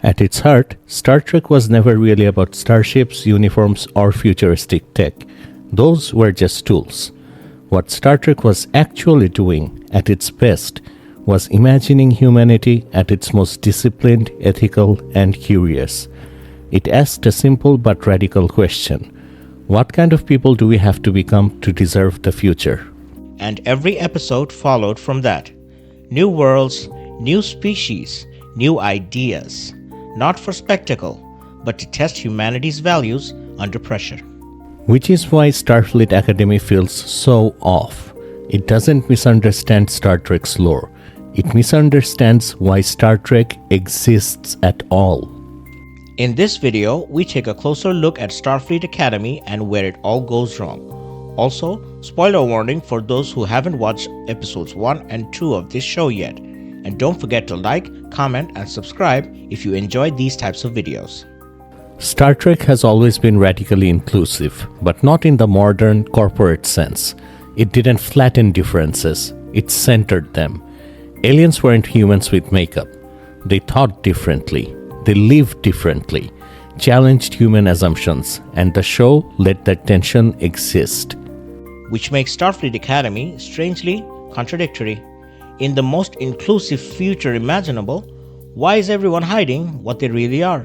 At its heart, Star Trek was never really about starships, uniforms, or futuristic tech. Those were just tools. What Star Trek was actually doing, at its best, was imagining humanity at its most disciplined, ethical, and curious. It asked a simple but radical question. What kind of people do we have to become to deserve the future? And every episode followed from that. New worlds, new species, new ideas. Not for spectacle, but to test humanity's values under pressure. Which is why Starfleet Academy feels so off. It doesn't misunderstand Star Trek's lore. It misunderstands why Star Trek exists at all. In this video, we take a closer look at Starfleet Academy and where it all goes wrong. Also, spoiler warning for those who haven't watched episodes 1 and 2 of this show yet. And don't forget to like, comment, and subscribe if you enjoy these types of videos. Star Trek has always been radically inclusive, but not in the modern corporate sense. It didn't flatten differences, it centered them. Aliens weren't humans with makeup. They thought differently, they lived differently, challenged human assumptions, and the show let that tension exist. Which makes Starfleet Academy strangely contradictory. In the most inclusive future imaginable, why is everyone hiding what they really are?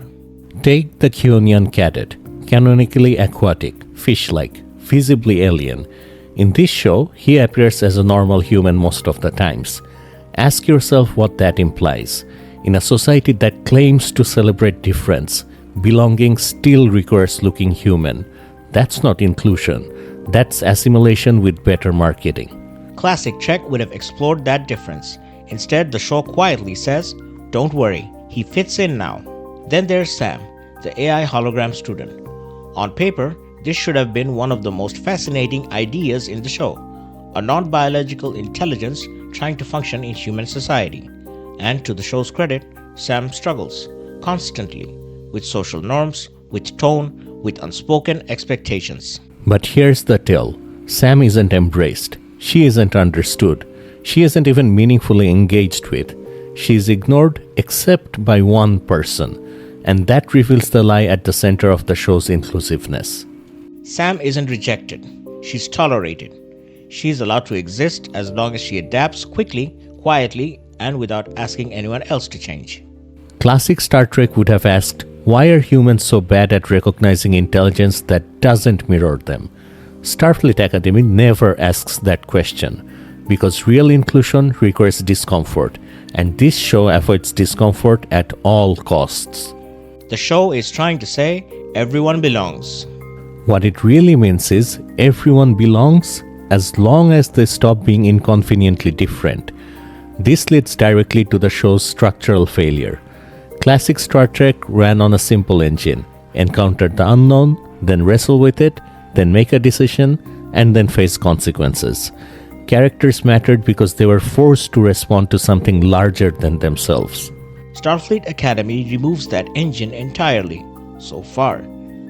Take the Keonian cadet, canonically aquatic, fish-like, visibly alien. In this show, he appears as a normal human most of the times. Ask yourself what that implies. In a society that claims to celebrate difference, belonging still requires looking human. That's not inclusion. That's assimilation with better marketing. Classic Trek would have explored that difference. Instead, the show quietly says, "Don't worry, he fits in now." Then there's Sam, the AI hologram student. On paper, this should have been one of the most fascinating ideas in the show. A non-biological intelligence trying to function in human society. And to the show's credit, Sam struggles constantly with social norms, with tone, with unspoken expectations. But here's the tell. Sam isn't embraced. She isn't understood. She isn't even meaningfully engaged with. She is ignored except by one person. And that reveals the lie at the center of the show's inclusiveness. Sam isn't rejected. She's tolerated. She's allowed to exist as long as she adapts quickly, quietly, and without asking anyone else to change. Classic Star Trek would have asked, why are humans so bad at recognizing intelligence that doesn't mirror them? Starfleet Academy never asks that question, because real inclusion requires discomfort, and this show avoids discomfort at all costs. The show is trying to say, everyone belongs. What it really means is, everyone belongs as long as they stop being inconveniently different. This leads directly to the show's structural failure. Classic Star Trek ran on a simple engine, encountered the unknown, then wrestle with it, then make a decision, and then face consequences. Characters mattered because they were forced to respond to something larger than themselves. Starfleet Academy removes that engine entirely. So far,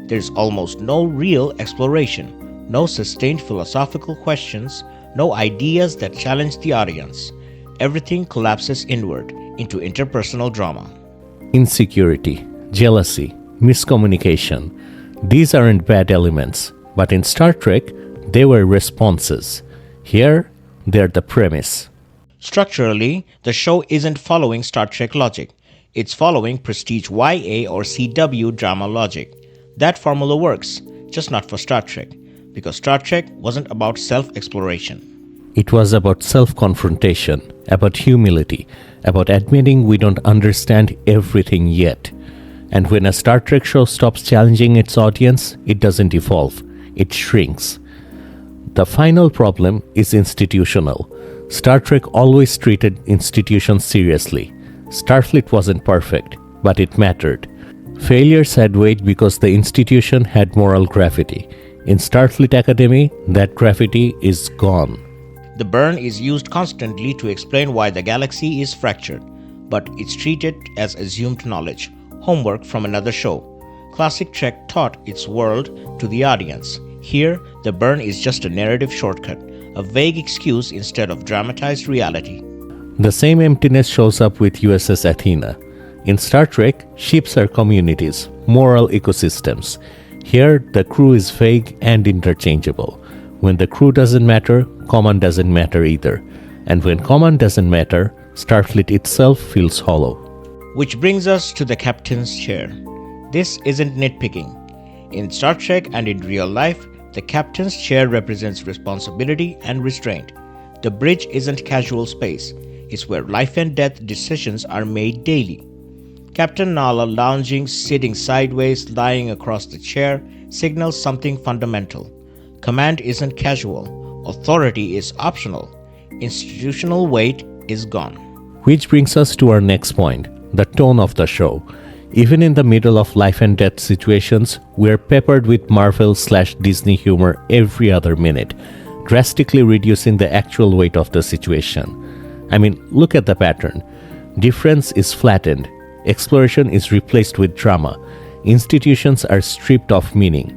there's almost no real exploration, no sustained philosophical questions, no ideas that challenge the audience. Everything collapses inward into interpersonal drama. Insecurity, jealousy, miscommunication. These aren't bad elements. But in Star Trek, they were responses. Here, they're the premise. Structurally, the show isn't following Star Trek logic. It's following prestige YA or CW drama logic. That formula works, just not for Star Trek, because Star Trek wasn't about self-exploration. It was about self-confrontation, about humility, about admitting we don't understand everything yet. And when a Star Trek show stops challenging its audience, it doesn't evolve. It shrinks. The final problem is institutional. Star Trek always treated institutions seriously. Starfleet wasn't perfect, but it mattered. Failures had weight because the institution had moral gravity. In Starfleet Academy, that gravity is gone. The burn is used constantly to explain why the galaxy is fractured, but it's treated as assumed knowledge, homework from another show. Classic Trek taught its world to the audience. Here, the burn is just a narrative shortcut, a vague excuse instead of dramatized reality. The same emptiness shows up with USS Athena. In Star Trek, ships are communities, moral ecosystems. Here, the crew is vague and interchangeable. When the crew doesn't matter, command doesn't matter either. And when command doesn't matter, Starfleet itself feels hollow. Which brings us to the captain's chair. This isn't nitpicking. In Star Trek and in real life, the captain's chair represents responsibility and restraint. The bridge isn't casual space. It's where life and death decisions are made daily. Captain Nala lounging, sitting sideways, lying across the chair, signals something fundamental. Command isn't casual. Authority is optional. Institutional weight is gone. Which brings us to our next point, the tone of the show. Even in the middle of life and death situations, we're peppered with Marvel/Disney humor every other minute, drastically reducing the actual weight of the situation. I mean, look at the pattern. Difference is flattened. Exploration is replaced with drama. Institutions are stripped of meaning.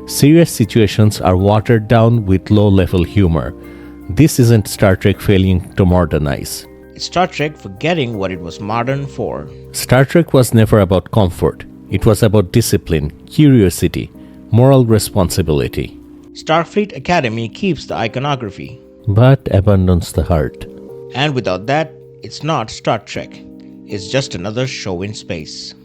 Serious situations are watered down with low-level humor. This isn't Star Trek failing to modernize. It's Star Trek forgetting what it was modern for. Star Trek was never about comfort. It was about discipline, curiosity, moral responsibility. Starfleet Academy keeps the iconography. But abandons the heart. And without that, it's not Star Trek. It's just another show in space.